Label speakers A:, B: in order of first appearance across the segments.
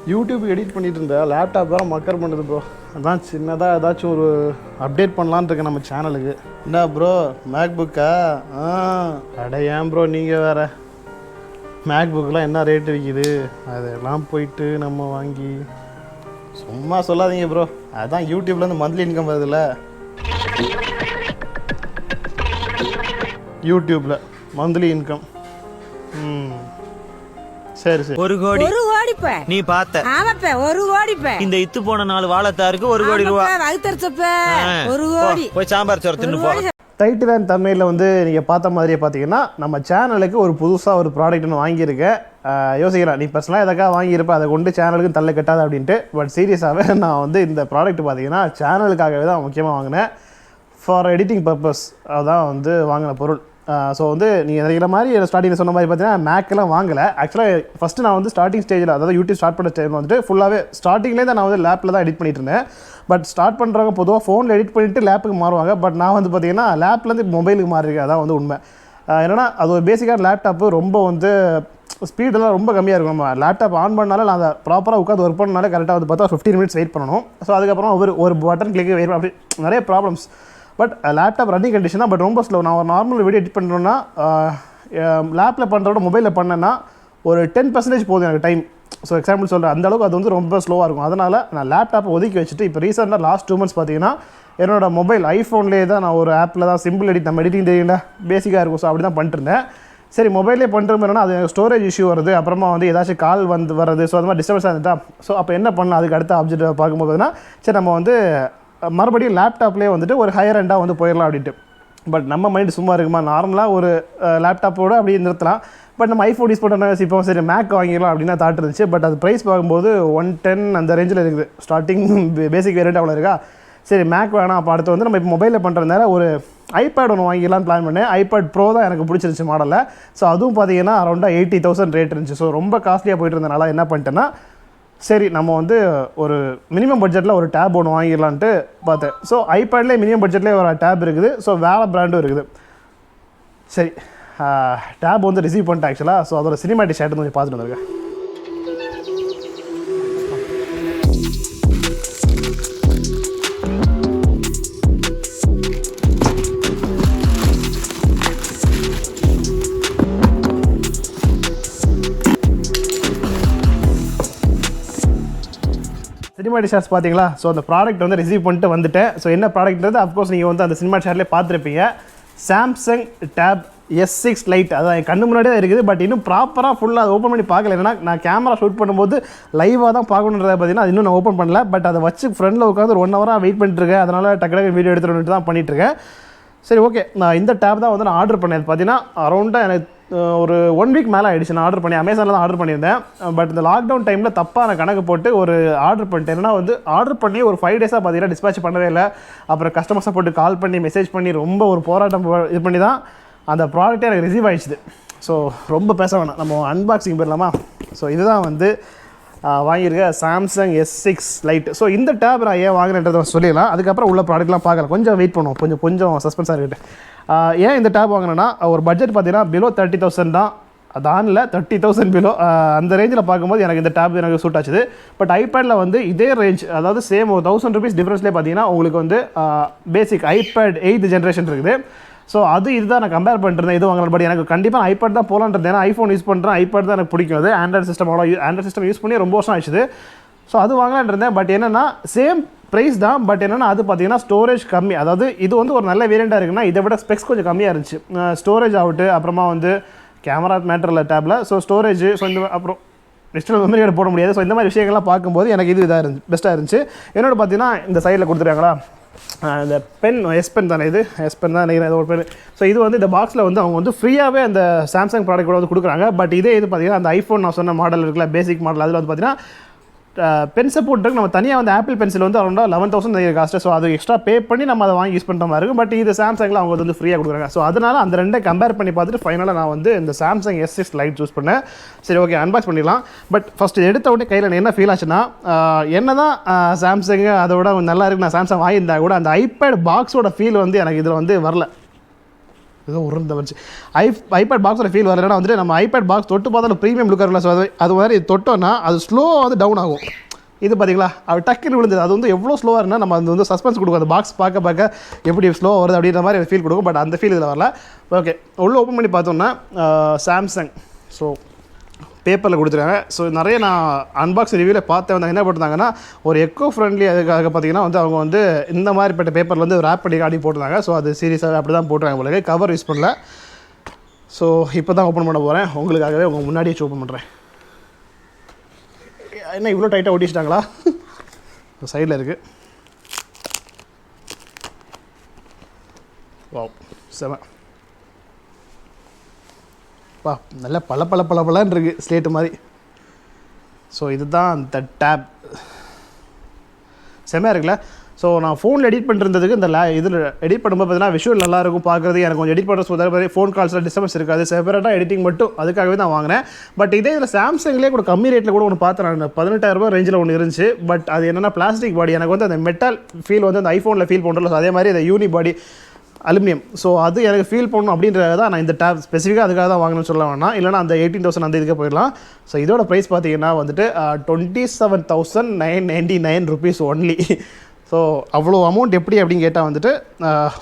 A: YouTube edit பண்ணிட்டு இருந்தேன், laptop வேறு மக்கர் பண்ணுது ப்ரோ. அதான் சின்னதாக ஏதாச்சும் ஒரு அப்டேட் பண்ணலான்னு இருக்கேன் நம்ம சேனலுக்கு. என்ன ப்ரோ மேக் புக்கா? அட ஏன் ப்ரோ நீங்கள் வேறு மேக் புக்கெலாம் என்ன ரேட்டு விற்கிது, அதெல்லாம் போயிட்டு நம்ம வாங்கி சும்மா சொல்லாதீங்க ப்ரோ. அதுதான் யூடியூப்லேருந்து மந்த்லி இன்கம் வருதுல்ல, யூடியூப்பில் மந்த்லி இன்கம். சரி சரி.
B: 1 கோடி நீ பார்த்த?
C: ஆமாப்ப 1 கோடிப்ப.
B: இந்த இத்து போன 4 வாழைத்தாருக்கு 1 கோடி ரூபாய்.
C: வகுத்தறச்சப்ப 1 கோடி.
B: போய் சாம்பார் சோறு தின்னு போ.
A: டைட்டில் அண்ட் தமிழில் வந்து நீங்கள் பார்த்த மாதிரியே பார்த்தீங்கன்னா நம்ம சேனலுக்கு ஒரு புதுசாக ஒரு ப்ராடக்ட் ஒன்று வாங்கியிருக்கேன். யோசிக்கிறேன் நீ பர்சனலாக எதுக்காக வாங்கியிருப்பேன், அதை கொண்டு சேனலுக்கு தள்ள கட்டாது அப்படின்ட்டு. பட் சீரியஸாகவே நான் வந்து இந்த ப்ராடக்ட் பார்த்தீங்கன்னா சேனலுக்காகவே தான் முக்கியமாக வாங்கினேன். ஃபார் எடிட்டிங் பர்பஸ் அதான் வந்து வாங்கின பொருள். ஸோ வந்து நீங்கள் நினைக்கிற மாதிரி ஸ்டார்டிங்கில் சொன்ன மாதிரி பார்த்தீங்கன்னா மேக்கெல்லாம் வாங்கலை. ஆக்சுவலாக ஃபஸ்ட்டு நான் வந்து ஸ்டார்டிங் ஸ்டேஜில், அதாவது யூடியூப் ஸ்டார்ட் பண்ண டைம் வந்துட்டு ஃபுல்லாகவே ஸ்டார்டிங்லேயே தான் நான் வந்து லேப்பில் தான் எடிட் பண்ணிட்டு இருந்தேன். பட் ஸ்டார்ட் பண்ணுறவங்க பொதுவாக ஃபோனில் எடிட் பண்ணிவிட்டு லேப்புக்கு மாறுவாங்க. பட் நான் வந்து பார்த்தீங்கன்னா லேப்லேருந்து மொபைலுக்கு மாறிருக்கேன். அதான் வந்து உண்மை. என்னென்னா அது ஒரு பேசிக்கான லேப்டாப்பு, ரொம்ப வந்து ஸ்பீடெல்லாம் ரொம்ப கம்மியாக இருக்கும். நம்ம லேப்டாப் ஆன் பண்ணாலும் நான் அதை ப்ராப்பராக உட்காந்து ஒர்க் பண்ணனாலே கரெக்டாக வந்து பார்த்தா 15 மினிட்ஸ் வெயிட் பண்ணணும். ஸோ அதுக்கப்புறம் ஒரு பட்டன் கிளிக் வெயிட் அப்படி நிறைய problems. But laptop running condition தான், பட் ரொம்ப ஸ்லோ. நான் ஒரு நார்மல் வீடியோ எடிட் பண்ணுறேன்னா லேப்பில் பண்ணுறோட மொபைலில் பண்ணேன்னா ஒரு 10% போதும் எனக்கு டைம். ஸோ எக்ஸாம்பிள் சொல்கிறேன், அந்தளவுக்கு அது வந்து ரொம்ப ஸ்லோவாக இருக்கும். அதனால் நான் லேப்டாப்பை ஒதுக்கி வச்சுட்டு இப்போ ரீசெண்டாக லாஸ்ட் 2 months பார்த்தீங்கன்னா என்னோடய மொபைல் ஐஃபோன்லேயே தான் நான் ஒரு ஆப்பில் தான் சிம்பிள் எடிட், நம்ம எடிட்டிங் தெரியல பேசிக்காக இருக்கும். ஸோ அப்படி தான் பண்ணிட்டுருந்தேன். சரி மொபைலே பண்ணுறோம்னா அது ஸ்டோரேஜ் இஷ்யூ வருது, அப்புறமா வந்து ஏதாச்சும் கால் வந்து வர்றது, ஸோ அது மாதிரி டிஸ்டர்பன்ஸாக இருந்துட்டா. ஸோ அப்போ என்ன பண்ணலாம், அதுக்கு அடுத்த ஆப்ஜெக்ட் பார்க்கும்போது பார்த்தீங்கன்னா சரி நம்ம வந்து மறுபடியும் லேப்டாப்லேயே வந்துட்டு ஒரு ஹையர் எண்டாக வந்து போயிடலாம் அப்படின்ட்டு. பட் நம்ம மைண்டு சும்மா இருக்குமா, நார்மலாக ஒரு லேப்டாப்போடு அப்படியே நிறுத்தலாம். பட் நம்ம ஐஃபோன் யூஸ் பண்ணுறோம்னா இப்போ சரி மேக் வாங்கிடலாம் அப்படின்னா தாட் இருந்துச்சு. பட் அது ப்ரைஸ் பார்க்கும்போது 110 அந்த ரேஞ்சில் இருக்குது. ஸ்டார்டிங் பேசிக் வேரியண்ட் அவ்வளோ இருக்கா. சரி மேக் வேணாம், அப்போ அடுத்து வந்து நம்ம இப்போ மொபைலில் பண்ணுறதுனால ஒரு ஐபேட் ஒன்று வாங்கிடலான்னு பிளான் பண்ணேன். ஐபேட் ப்ரோ தான் எனக்கு பிடிச்சிருச்சு மாடலில். ஸோ அதுவும் பார்த்தீங்கன்னா அரௌண்டாக 80,000 ரேட் இருந்துச்சு. ஸோ ரொம்ப காஸ்ட்லியாக போயிட்டு இருந்தனால என்ன பண்ணிட்டேன்னா சரி நம்ம வந்து ஒரு மினிமம் பட்ஜெட்டில் ஒரு டேப் ஒன்று வாங்கிடலான்ட்டு பார்த்தேன். ஸோ ஐபேட்லேயே மினிமம் பட்ஜெட்லேயே ஒரு டேப் இருக்குது. ஸோ வேறு பிராண்டும் இருக்குது. சரி டேப் வந்து ரிசீவ் பண்ணிட்டேன் ஆக்சுவலாக. ஸோ அதோட சினிமேட்டிக் ஷாட் கொஞ்சம் பார்த்துட்டு வந்திருக்கேன். சினிமாட்டிக் ஷாட்ஸ் பார்த்தீங்களா. ஸோ அந்த ப்ராடக்ட் வந்து ரிசீவ் பண்ணிட்டு வந்துட்டேன். ஸோ என்ன ப்ராடக்ட்ன்றது அஃப்கோர்ஸ் நீங்கள் வந்து அந்த சினிமாட்டிக் ஷாட்லேயே பார்த்துருப்பீங்க. Samsung tape S6 light. அதான் என் கண்ணு முன்னாடியே தான் இருக்குது. பட் இன்னும் ப்ராப்பராக ஃபுல்லாக அதை ஓப்பன் பண்ணி பார்க்கல. ஏன்னா நான் கேமரா ஷூட் பண்ணும்போது லைவாக தான் பார்க்கணுன்றதை பார்த்தீங்கன்னா அது இன்னும் நான் ஓப்பன் பண்ணல. பட் அதை வச்சு ஃப்ரெண்டில் உட்காந்து ஒரு 1 hour வெயிட் பண்ணிட்டுருக்கேன். அதனால் டக்கு வீடியோ எடுத்துகிட்டு தான் பண்ணிகிட்ருக்கேன். சரி ஓகே, நான் இந்த டேப் தான் வந்து நான் ஆர்டர் பண்ணேன். பார்த்தீங்கன்னா அரௌண்டாக எனக்கு ஒரு 1 week மேலே ஆகிடுச்சு. நான் ஆர்டர் பண்ணி அமேசானில் தான் ஆர்டர் பண்ணியிருந்தேன். பட் இந்த லாக்டவுன் டைமில் தப்பாக நான் கணக்கு போட்டு ஒரு ஆர்டர் பண்ணிட்டேன். ஏன்னா வந்து ஆர்டர் பண்ணி ஒரு 5 days பார்த்தீங்கன்னா டிஸ்பேச் பண்ணவே இல்லை. அப்புறம் கஸ்டமர்ஸை போட்டு கால் பண்ணி மெசேஜ் பண்ணி ரொம்ப ஒரு போராட்டம் இது பண்ணி தான் அந்த ப்ராடக்ட்டே எனக்கு ரிசீவ் ஆகிடுச்சு. ஸோ ரொம்ப பேச வேணாம், நம்ம அன்பாக்சிங் போயிடலாமா. ஸோ இதுதான் வந்து வாங்கியிருக்க சாம்சங் S6 லைட். ஸோ இந்த டேப் நான் ஏன் வாங்கினேன்றதை சொல்லிடலாம். அதுக்கப்புறம் உள்ள ப்ராடக்ட்லாம் பார்க்கலாம். கொஞ்சம் வெயிட் பண்ணுவோம், கொஞ்சம் சஸ்பென்ஸாக இருக்கட்டும். ஏன் இந்த டேப் வாங்கினேன்னா ஒரு பட்ஜெட் பார்த்தீங்கன்னா பிலோ 30,000 தான். அது ஆனில் 30,000 பிலோ அந்த ரேஞ்சில் பார்க்கும்போது எனக்கு இந்த டேப் எனக்கு சூட் ஆச்சுது. பட் ஐபேடில் வந்து இதே ரேஞ்ச், அதாவது சேம் ஒரு 1000 rupees டிஃப்ரென்ஸ்லேயே பார்த்தீங்கன்னா உங்களுக்கு வந்து பேசிக் ஐபேட் 8th generation இருக்குது. ஸோ இதுதான் நான் கம்பேர் பண்ணிருந்தேன். இது வாங்கலாம். பட் எனக்கு கண்டிப்பாக ஐபேட் தான் போகலான்றது. ஏன்னா ஐஃபோன் யூஸ் பண்ணுறேன், ஐபேட் தான் எனக்கு பிடிக்கும். அது ஆண்ட்ராய்டு சிஸ்டம் யூஸ் பண்ணி ரொம்ப வருஷம் ஆயிடுச்சு. ஸோ அது வாங்கலான் இருந்தேன். பட் என்னென்னா சேம் ப்ரைஸ் தான். பட் என்னென்னா அது பார்த்தீங்கன்னா ஸ்டோரேஜ் கம்மி. அதாவது இது வந்து ஒரு நல்ல வேரியண்ட்டாக இருக்குன்னா இதை விட ஸ்பெக்ஸ் கொஞ்சம் கம்மியாக இருந்துச்சு. ஸ்டோரேஜ் ஆகட்டு, அப்புறமா வந்து கேமரா மேட்டரில் டேப்பில். ஸோ ஸ்டோரேஜ், ஸோ இந்த அப்புறம் எக்ஸ்டர்னல் மெமரியோட போட முடியாது. ஸோ இந்த மாதிரி விஷயங்கள்லாம் பார்க்கும்போது எனக்கு இது இதாக இருந்துச்சு, பெஸ்ட்டாக இருந்துச்சு. என்னோட பார்த்தீங்கன்னா இந்த சைடில் கொடுத்துருக்காங்களா இந்த பென், எஸ் பென் தானே, இது எஸ் பென் தான் நினைக்கிறேன், ஒரு பென். ஸோ இது வந்து இந்த பாக்ஸில் வந்து அவங்க வந்து ஃப்ரீயாகவே அந்த சாம்சங் ப்ராடக்ட் கூட வந்து கொடுக்குறாங்க. பட் இதே இது பார்த்தீங்கன்னா அந்த ஐஃபோன் நான் சொன்ன மாடல் இருக்குல்ல, பேசிக் மாடல், அதில் வந்து பார்த்தீங்கன்னா பென் சப்போர்ட் இருக்குது. நம்ம தனியாக வந்து ஆப்பிள் பென்சில் வந்து அரௌண்டாக 11,000 காஸ்ட்டு. ஸோ அது எக்ஸ்ட்ரா பே பண்ணி நம்ம அதை வாங்கி யூஸ் பண்ணுற மாதிரி இருக்கும். பட் இது சாம்சங்கில் அவங்க வந்து ஃப்ரீயாக கொடுக்குறாங்க. ஸோ அதனால் அந்த ரெண்டை கம்பேர் பண்ணி பார்த்துட்டு ஃபைனலாக நான் வந்து இந்த சாம்சங் S6 லைட் சூஸ் பண்ணேன். சரி ஓகே, அன்பாக்ஸ் பண்ணிடலாம். பட் ஃபஸ்ட்டு எடுத்த உடனே கையில் என்ன ஃபீல் ஆச்சுன்னா, என்ன தான் சாம்சங் அதோட நல்லா இருக்குது, நான் சாம்சங் வாங்கியிருந்தா கூட அந்த ஐபேட் பாக்ஸோட ஃபீல் வந்து எனக்கு இதில் வந்து வரல. ஏதோ உருந்த வந்துச்சு. ஐபேட் பாக்ஸோட ஃபீல் வரலன்னா வந்துட்டு நம்ம ஐபேட் பாக்ஸ் தொட்டு பார்த்தா ப்ரீமியம் லுக்காக இருக்கல. ஸோ அது மாதிரி தொட்டோன்னா அது ஸ்லோவாக வந்து டவுன் ஆகும். இது பார்த்தீங்களா அது டக்குன்னு விழுந்தது. அது வந்து எவ்வளோ ஸ்லோவாக இருந்தால் நம்ம அது வந்து சஸ்பென்ஸ் கொடுக்கும். அந்த பாக்ஸ் பார்க்க எப்படி ஸ்லோவாக வருது அப்படின்ற மாதிரி ஃபீல் கொடுக்கும். பட் அந்த ஃபீல் இதில் வரல. ஓகே, உள்ளே ஓப்பன் பண்ணி பார்த்தோன்னா சாம்சங் ஸோ பேப்பரில் கொடுத்துருக்காங்க. ஸோ நிறைய நான் அன்பாக்ஸ் ரிவ்யூவில் பார்த்தேன் வந்து என்ன போட்டிருந்தாங்கன்னா ஒரு எக்கோ ஃப்ரெண்ட்லி அதுக்காக பார்த்தீங்கன்னா வந்து அவங்க வந்து இந்த மாதிரிப்பட்ட பேப்பரில் வந்து ரேப் பண்ணி காட்டி போட்டிருந்தாங்க. ஸோ அது சீரியஸாக அப்படி தான் போட்டுருக்காங்க உங்களுக்கு. கவர் யூஸ் பண்ணல. ஸோ இப்போ தான் ஓப்பன் பண்ண போகிறேன். உங்களுக்காகவே உங்கள் முன்னாடியே ஓப்பன் பண்ணுறேன். என்ன இவ்வளோ டைட்டாக ஒட்டிச்சிட்டாங்களா? சைடில் இருக்குது. வாவ் செம. வா நல்ல பளபளன்னு இருக்குது ஸ்லேட்டு மாதிரி. ஸோ இதுதான் அந்த டேப். செம்மையாக இருக்குல்ல? ஸோ நான் ஃபோனில் எடிட் பண்ணிருந்ததுக்கு இந்த இதில் எடிட் பண்ணும்போது பார்த்தீங்கன்னா விஷுவல் நல்லாயிருக்கும் பார்க்குறது. எனக்கு கொஞ்சம் எடிட் பண்ணுறது ஃபோன் கால்ஸில் டிஸ்டர்பன்ஸ் இருக்காது. செப்பரேட்டாக எடிட்டிங் மட்டும் அதுக்காகவே தான் வாங்கினேன். பட் இதே இதில் சாம்சங்லேயே கூட கம்மி ரேட்டில் கூட ஒன்று பார்த்தேன் நான். 18,000 ரேஞ்சில் ஒன்று இருந்துச்சு. பட் அது என்னென்னா பிளாஸ்டிக் பாடி. எனக்கு வந்து அந்த மெட்டல் ஃபீல் வந்து அந்த ஐஃபோனில் ஃபீல் பண்ணுறோம். ஸோ அதே மாதிரி அந்த யூனி பாடி அலுமினியம். ஸோ அது எனக்கு ஃபீல் பண்ணணும் அப்படின்றத தான் நான் இந்த டேப் ஸ்பெசிஃபிக்காக அதுக்காக தான் வாங்கணும்னு சொல்ல வேணாம். இல்லைனா அந்த 18,000 அந்த இதுக்கு போயிடலாம். ஸோ இதோட ப்ரைஸ் பார்த்தீங்கன்னா வந்துட்டு 27,999 ருபீஸ் ஒன்லி. ஸோ அவ்வளோ அமௌண்ட் எப்படி அப்படின்னு கேட்டால் வந்துட்டு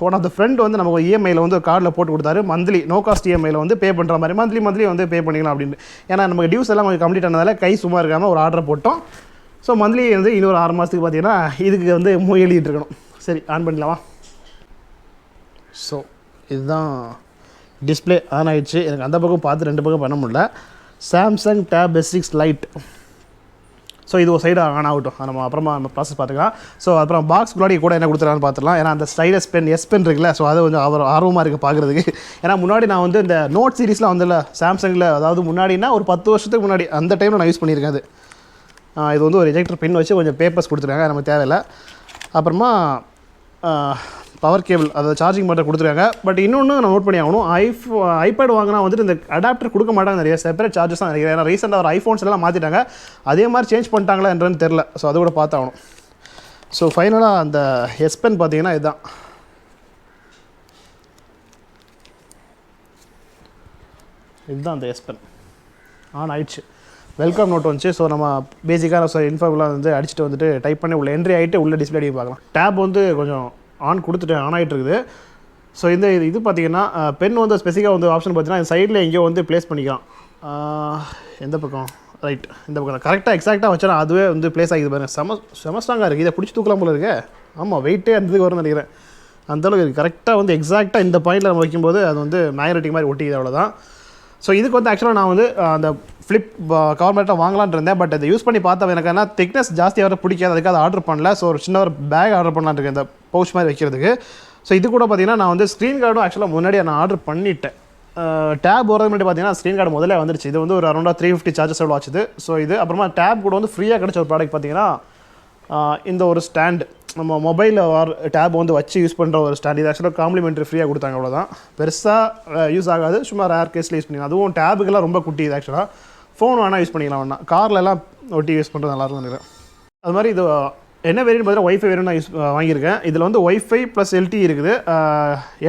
A: ஒன் ஆஃப் த ஃப்ரெண்ட் வந்து நமக்கு இஎம்ஐயில் வந்து கார்டில் போட்டு கொடுத்தாரு. மந்த்லி நோ காஸ்ட் இஎம்ஐயில் வந்து பே பண்ணுற மாதிரி மந்த்லி வந்து பே பண்ணிக்கலாம் அப்படின்னு. ஏன்னா நமக்கு டியூஸ் எல்லாம் கொஞ்சம் கம்ப்ளீட் ஆனதால கை சும்மா இருக்காமல் ஒரு ஆர்டரை போட்டோம். ஸோ மந்த்லி வந்து இன்னொரு 6 மாதத்துக்கு பார்த்தீங்கன்னா இதுக்கு வந்து எழுதிட்டு இருக்கணும். சரி ஆன் பண்ணிடலாமா? ஸோ இதுதான் டிஸ்பிளே ஆன் ஆகிடுச்சு. எனக்கு அந்த பக்கம் பார்த்து 2 பக்கம் பண்ண முடியல. Samsung tape S6 light. So இது ஒரு சைடு ஆன் ஆகட்டும். நம்ம அப்புறமா நம்ம ப்ராசஸ் பார்த்துக்கலாம். ஸோ அப்புறம் பாக்ஸ் முன்னாடி கூட என்ன கொடுத்துருக்கான்னு பார்த்துக்கலாம். ஏன்னா அந்த ஸ்டைலஸ் பென் S பென் இருக்குல்ல. ஸோ அது கொஞ்சம் ஆர்வமாக இருக்குது பார்க்குறதுக்கு. ஏன்னா முன்னாடி நான் வந்து இந்த நோட் சீரிஸ்லாம் வந்துல்ல சாம்சங்கில், அதாவது முன்னாடினா ஒரு 10 வருஷத்துக்கு முன்னாடி அந்த டைமில் நான் யூஸ் பண்ணியிருக்கேன். அது இது வந்து ஒரு எஜெக்டர் பின் வச்சு கொஞ்சம் பேப்பர்ஸ் கொடுத்துருக்காங்க, நமக்கு தேவையில்லை. அப்புறமா பவர் கேபிள், அதாவது சார்ஜிங் மட்டும் கொடுத்துருக்காங்க. பட் இன்னொன்று நான் நோட் பண்ணி ஆகணும். ஐபேட் வாங்கினா வந்துட்டு இந்த அடாப்டர் கொடுக்க மாட்டாங்க. நிறைய செப்பரேட் சார்ஜஸ் தான் நிறைய. ஏன்னா ரீசெண்டாக ஒரு ஐஃபோன்ஸ் எல்லாம் மாற்றிட்டாங்க. அதே மாதிரி சேஞ்ச் பண்ணிட்டாங்களா என்றன்னு தெரில. ஸோ அது கூட பார்த்தாகணும். ஸோ ஃபைனலாக அந்த S பென் பார்த்தீங்கன்னா இதுதான். அந்த S பென் ஆன் ஆயிடுச்சு. வெல்கம் நோட் வந்துச்சு. ஸோ நம்ம பேசிக்கான இன்ஃபார்ம்லாம் வந்து அடிச்சுட்டு வந்துட்டு டைப் பண்ணி உள்ள என்ட்ரி ஆகிட்டு உள்ள டிஸ்பிளே அடிக்க பார்க்கலாம். டேப் வந்து கொஞ்சம் ஆன் கொடுத்துட்டு ஆன் ஆகிட்டு இருக்குது. ஸோ இது பார்த்தீங்கன்னா பென் வந்து ஸ்பெசிஃபிக்காக வந்து ஆப்ஷன் பார்த்தீங்கன்னா சைடில் எங்கேயோ வந்து ப்ளேஸ் பண்ணிக்கலாம். எந்த பக்கம்? ரைட், இந்த பக்கம் கரெக்டாக எக்ஸாக்டாக வச்சா அதுவே வந்து ப்ளேஸ் ஆகிது பாருங்கள். செம ஸ்ட்ராங்காக இருக்குது. இதை பிடிச்சி தூக்கலாம் போல இருக்கு. ஆமாம், வெயிட்டே அந்த வரும்னு நினைக்கிறேன். அந்தளவுக்கு இருக்குது. கரெக்டாக வந்து எக்ஸாக்டாக இந்த பாயிண்டில் நம்ம வைக்கும்போது அது வந்து மேக்னெட்டிக் மாதிரி ஒட்டிக்குது, அவ்வளோதான். ஸோ இதுக்கு வந்து ஆக்சுவலாக நான் வந்து அந்த ஃப்ளிப் கவர் மேட்டாக வாங்கலான்னு இருந்தேன். பட் அதை யூஸ் பண்ணி பார்த்தா எனக்கு என்ன திக்னஸ் ஜாஸ்தியாக வர பிடிக்காது. அதுக்கு அதை ஆர்டர் பண்ணல. ஸோ ஒரு சின்ன ஒரு பேக் ஆர்டர் பண்ணலான்னு இருக்கேன், இந்த பவுச் மாதிரி வைக்கிறதுக்கு. ஸோ இது கூட பார்த்தீங்கன்னா நான் வந்து ஸ்க்ரீன் கார்டும் ஆக்சுவலாக முன்னாடியே நான் ஆர்டர் பண்ணிட்டேன். டேப் வரது முன்னாடி பார்த்தீங்கன்னா ஸ்க்ரீன் கார்டு முதல்ல வந்துருச்சு. இது வந்து ஒரு அரௌண்டாக 350 சார்ஜஸ் எவ்வளோ ஆச்சுது. ஸோ இது அப்புறமா டேப் கூட வந்து ஃப்ரீயாக கிடச்ச ஒரு ப்ராடக்ட் பார்த்தீங்கன்னா இந்த ஒரு ஸ்டாண்டு, நம்ம மொபைலில் டேப் வந்து வச்சு யூஸ் பண்ணுற ஒரு ஸ்டாண்ட். இது ஆக்சுவலாக காம்ப்ளிமெண்ட்ரி ஃப்ரீயாக கொடுத்தாங்க, அவ்வளோதான். பெருசாக யூஸ் ஆகாது, சும்மா ரேர் கேஸில் யூஸ் பண்ணிக்கலாம். அதுவும் டேபுக்கெல்லாம் ரொம்ப குட்டி. இது ஆக்சுவலாக ஃபோன் வேணால் யூஸ் பண்ணிக்கலாம், வேணா கார்லலாம் ஒட்டி யூஸ் பண்ணுறது நல்லாயிருக்கும் நினைக்கிறேன். அது மாதிரி இது என்ன வேரியன்ட் பார்த்தீங்கன்னா ஒய்ஃபை வேரியன்ட் நான் வாங்கியிருக்கேன். இதில் வந்து ஒய்ஃபை ப்ளஸ் LTE இருக்குது.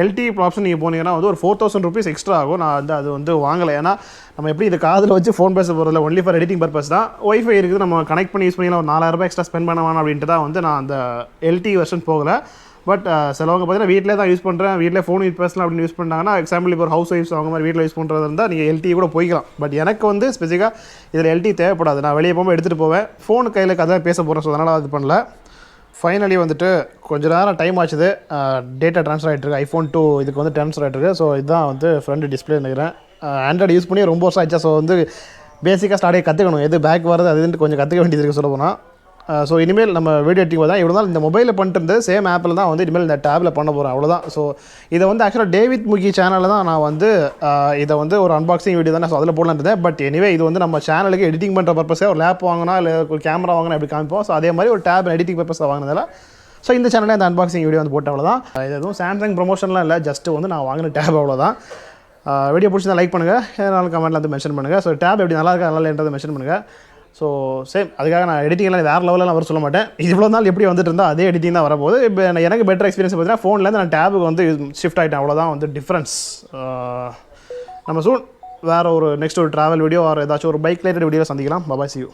A: LTE ஆப்ஷன் நீங்கள் போனீங்கன்னா வந்து ஒரு 4,000 ருபீஸ் எக்ஸ்ட்ரா ஆகும். நான் வந்து அது வந்து வாங்கலை. ஏன்னா நம்ம எப்படி இது காதில் வச்சு ஃபோன் பேச போகிறதில்ல, ஒன்லி ஃபார் எடிட்டிங் பர்பஸ் தான். ஒய்ஃபை இருக்குது, நம்ம கனெக்ட் பண்ணி யூஸ் பண்ணிக்கலாம். ஒரு 4,000 எக்ஸ்ட்ரா ஸ்பெண்ட் பண்ண வேணாம் அப்படின்ட்டு தான் வந்து நான் அந்த LTE வெர்ஷன் போகலை. பட் சிலவங்க பார்த்தீங்கன்னா வீட்டிலே தான் யூஸ் பண்ணுறேன், வீட்டில் ஃபோன் யூஸ் பேசலாம் அப்படின்னு யூஸ் பண்ணாங்கன்னா, எக்ஸாம்பிள் இப்போ ஒரு ஹவுஸ் ஒய்ஃப்ஸ் அவங்க மாதிரி வீட்டில் யூஸ் பண்ணுறது இருந்தால் நீங்கள் LTE கூட போய்க்கலாம். பட் எனக்கு வந்து ஸ்பெசிஃபிக்காக இதில் LTE தேவைப்படாது. நான் வெளியே போகும்போது எடுத்துகிட்டு போவேன், ஃபோனு கையில் கதை பேச போகிறேன். ஸோ அதனால் அது பண்ணல. ஃபைனலி வந்துட்டு கொஞ்சம் நேரம் டைம் ஆச்சுது. டேட்டா ட்ரான்ஸ்ஃபர் ஆகிட்டுருக்கு. iPhone 2 இதுக்கு வந்து ட்ரான்ஸ்ஃபர் ஆகிட்டுருக்கு. ஸோ இதுதான் வந்து ஃப்ரண்ட் டிஸ்பிளே நினைக்கிறேன். ஆண்ட்ராய்டு யூஸ் பண்ணி ரொம்ப வருஷம் ஆச்சா. ஸோ வந்து பேசிக்காக ஸ்டார்டே கற்றுக்கணும், எது பேக் வருது அதுன்ட்டு கொஞ்சம் கற்றுக்க வேண்டியது இருக்குது சொல்ல போனால். ஸோ இனிமேல் நம்ம வீடியோ எடிட்டிங் தான் இவ்வளோ நாள் இந்த மொபைலில் பண்ணிட்டு இருந்தது, சேம் ஆப்பில் தான் வந்து இனிமேல் இந்த டேப்பில் பண்ண போகிறேன், அவ்வளோதான். ஸோ இதை வந்து ஆக்சுவலாக டேவிட் முகி சேனலில் தான் நான் வந்து இதை வந்து ஒரு அன்பாக்சிங் வீடியோ தான். ஸோ அதில் போடலான்னு இருந்தேன். பட் எனிவே இது வந்து நம்ம சேனலுக்கு எடிட்டிங் பண்ணுற பர்பஸே ஒரு லேப் வாங்கினா இல்லை ஒரு கேமரா வாங்கினா எப்படி காமிப்போம். ஸோ அதே மாதிரி ஒரு டேப் எடிட்டிங் பர்பஸாக வாங்கினதால ஸோ இந்த சேனலில் இந்த அன்பாக்சிங் வீடியோ வந்து போட்டேன், அவ்வளோதான். இது எதுவும் சாம்சங் ப்ரொமோஷன்லாம் இல்லை, ஜஸ்ட்டு வந்து நான் வாங்கின டேப், அவ்வளோதான். வீடியோ பிடிச்சி தான் லைக் பண்ணுங்கள், எதனாலும் கமெண்ட்டில் வந்து மென்ஷன் பண்ணுங்கள். ஸோ டேப் எப்படி நல்லா இருக்கா நல்லா இல்லைன்றதை மென்ஷன் பண்ணுங்கள். ஸோ சேம் அதுக்காக நான் எடிட்டிங்லாம் வேறு லெவலில் வர சொல்ல மாட்டேன். இது இவ்வளோ நாள் எப்படி வந்துட்டு இருந்தால் அதே எடிட்டிங் தான் வரப்போகுது. இப்போ எனக்கு பெட்டர் எக்ஸ்பீரியன்ஸ் பார்த்தீங்கன்னா ஃபோன்லேருந்து நான் டேபுக்கு வந்து ஷிஃப்ட் ஆகிட்டேன். அவ்வளோதான் வந்து டிஃப்ரென்ஸ். நம்ம சூன் வேறு ஒரு நெக்ஸ்ட் ஒரு ட்ராவல் வீடியோ ஆர் ஏதாச்சும் ஒரு பைக் ரிலேட்டட் வீடியோ சந்திக்கலாம். பாய், see you.